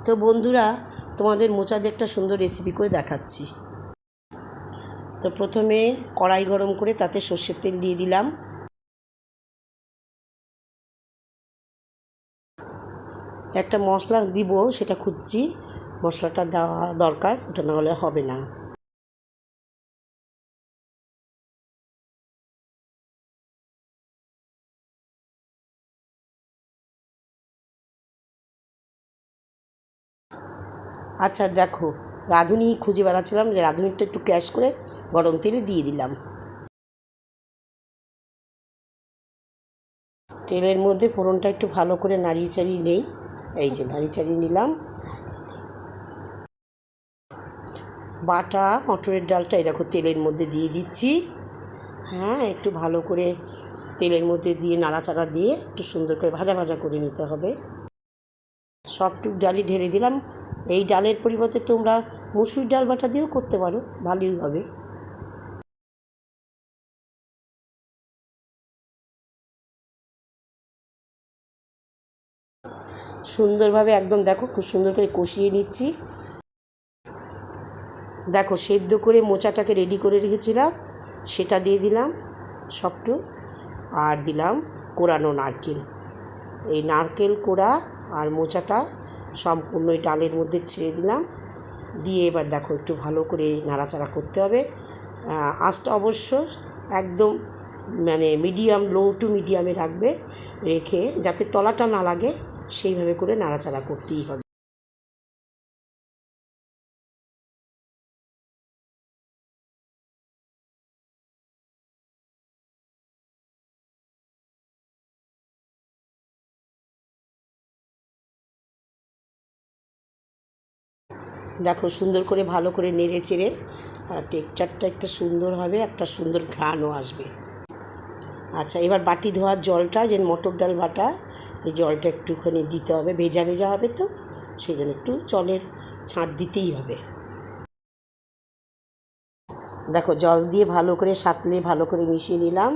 তো বন্ধুরা, তোমাদের মোচা দিয়ে একটা সুন্দর রেসিপি করে দেখাচ্ছি। তো প্রথমে কড়াই গরম করে তাতে সর্ষের তেল দিয়ে দিলাম। একটা মশলা দিব, সেটা খুঁজছি। মশলাটা দেওয়া দরকার, ওটা না হলে হবে না। আচ্ছা দেখো, রাঁধুনি খুঁজে বেড়াচ্ছিলাম, যে রাঁধুনিটা একটু ক্র্যাশ করে গরম তেলে দিয়ে দিলাম। তেলের মধ্যে ফোড়নটা একটু ভালো করে নাড়িয়ে চাড়িয়ে নেই। এই যে নাড়িয়ে চাড়িয়ে নিলাম। বাটা মটরের ডালটা এই দেখো তেলের মধ্যে দিয়ে দিচ্ছি। হ্যাঁ, একটু ভালো করে তেলের মধ্যে দিয়ে নাড়াচাড়া দিয়ে একটু সুন্দর করে ভাজা ভাজা করে নিতে হবে। সবটুক ডালই ঢেলে দিলাম। এই ডালের পরিবর্তে তোমরা মুসুর ডাল বাটা দিয়েও করতে পারো, ভালোই হবে। সুন্দরভাবে একদম দেখো, খুব সুন্দর করে কষিয়ে নিচ্ছি। দেখো, সেদ্ধ করে মোচাটাকে রেডি করে রেখেছিলাম, সেটা দিয়ে দিলাম সবটুক। আর দিলাম কোরানো নারকেল। এই নারকেল কোড়া আর মোচাটা সম্পূর্ণ এই ডালের মধ্যে ছেড়ে দিলাম। দিয়ে এবার দেখো একটু ভালো করে নাড়াচাড়া করতে হবে। আঁচটা অবশ্য একদম মিডিয়াম, লো টু মিডিয়ামে রাখবে, রেখে যাতে তলাটা না লাগে সেইভাবে করে নাড়াচাড়া করতেই হবে। দেখো সুন্দর করে ভালো করে নেড়ে চেড়ে টেক্সচারটা একটা সুন্দর হবে, একটা সুন্দর ঘ্রাণও আসবে। আচ্ছা, এবার বাটি ধোয়ার জলটা, যে মটর ডাল বাটা, এই জলটা একটুখানি দিতে হবে। ভেজা ভেজা হবে তো, সেই জন্য একটু জলের ছাঁট দিতেই হবে। দেখো জল দিয়ে ভালো করে সাঁতলে ভালো করে মিশিয়ে নিলাম।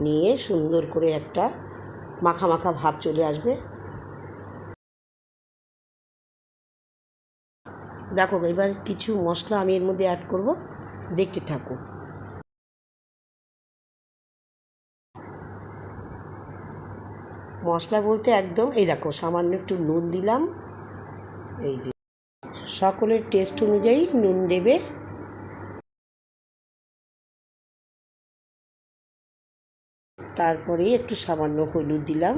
নিয়ে সুন্দর করে একটা মাখা মাখা ভাব চলে আসবে। দেখো এবার কিছু মশলা আমি এর মধ্যে অ্যাড করব, দেখতে থাকো। মশলা বলতে একদম এই দেখো, সামান্য একটু নুন দিলাম। এই যে সকলের টেস্ট অনুযায়ী নুন দেবে। তারপরে একটু সামান্য হলুদ দিলাম।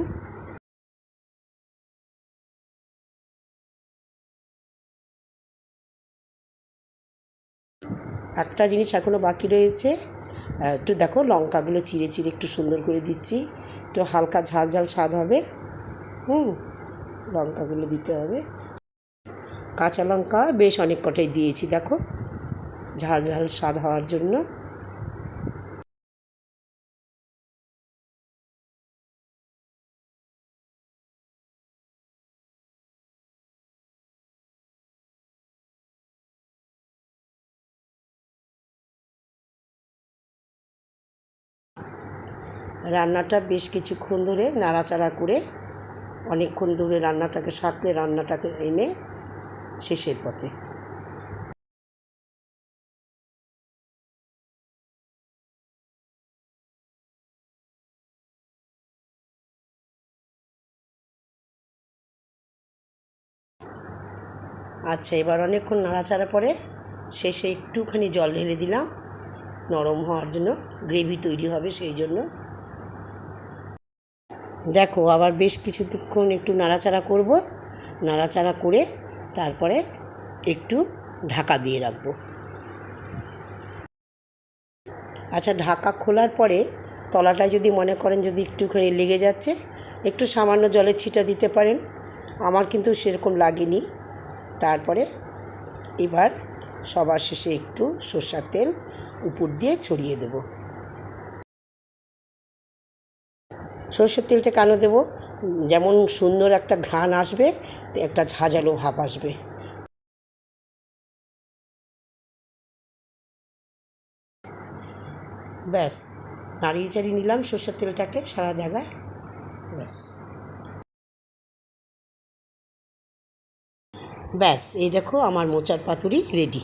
একটা জিনিস এখনও বাকি রয়েছে, একটু দেখো লঙ্কাগুলো চিড়ে চিড়ে একটু সুন্দর করে দিচ্ছি, একটু হালকা ঝাল ঝাল স্বাদ হবে। লঙ্কাগুলো দিতে হবে। কাঁচা লঙ্কা বেশ অনেক কটাই দিয়েছি, দেখো ঝাল ঝাল স্বাদ হওয়ার জন্য। রান্নাটা বেশ কিছুক্ষণ ধরে নাড়াচাড়া করে, অনেকক্ষণ ধরে রান্নাটাকে সাঁতলে রান্নাটাকে এনে শেষের পথে। আচ্ছা, এবার অনেকক্ষণ নাড়াচাড়া পরে শেষে একটুখানি জল ঢেলে দিলাম, নরম হওয়ার জন্য, গ্রেভি তৈরি হবে সেই জন্য। দেখো আবার বেশ কিছুক্ষণ একটু নাড়াচাড়া করব। নাড়াচাড়া করে তারপরে একটু ঢাকা দিয়ে রাখবো। আচ্ছা, ঢাকা খোলার পরে তলাটায় যদি মনে করেন যদি একটুখানি লেগে যাচ্ছে, একটু সামান্য জলের ছিটা দিতে পারেন। আমার কিন্তু সেরকম লাগেনি। তারপরে এবার সবার শেষে একটু সরষের তেল উপর দিয়ে ছড়িয়ে দেব। সরষের তেলটা কেন দেবো? যেমন সুন্দর একটা ঘ্রাণ আসবে, একটা ঝাঁঝালো ভাব আসবে। ব্যাস, নাড়িয়ে চাড়িয়ে নিলাম সরষের তেলটাকে সারা জায়গায়। ব্যাস, ব্যাস এই দেখো আমার মোচার পাতুরি রেডি।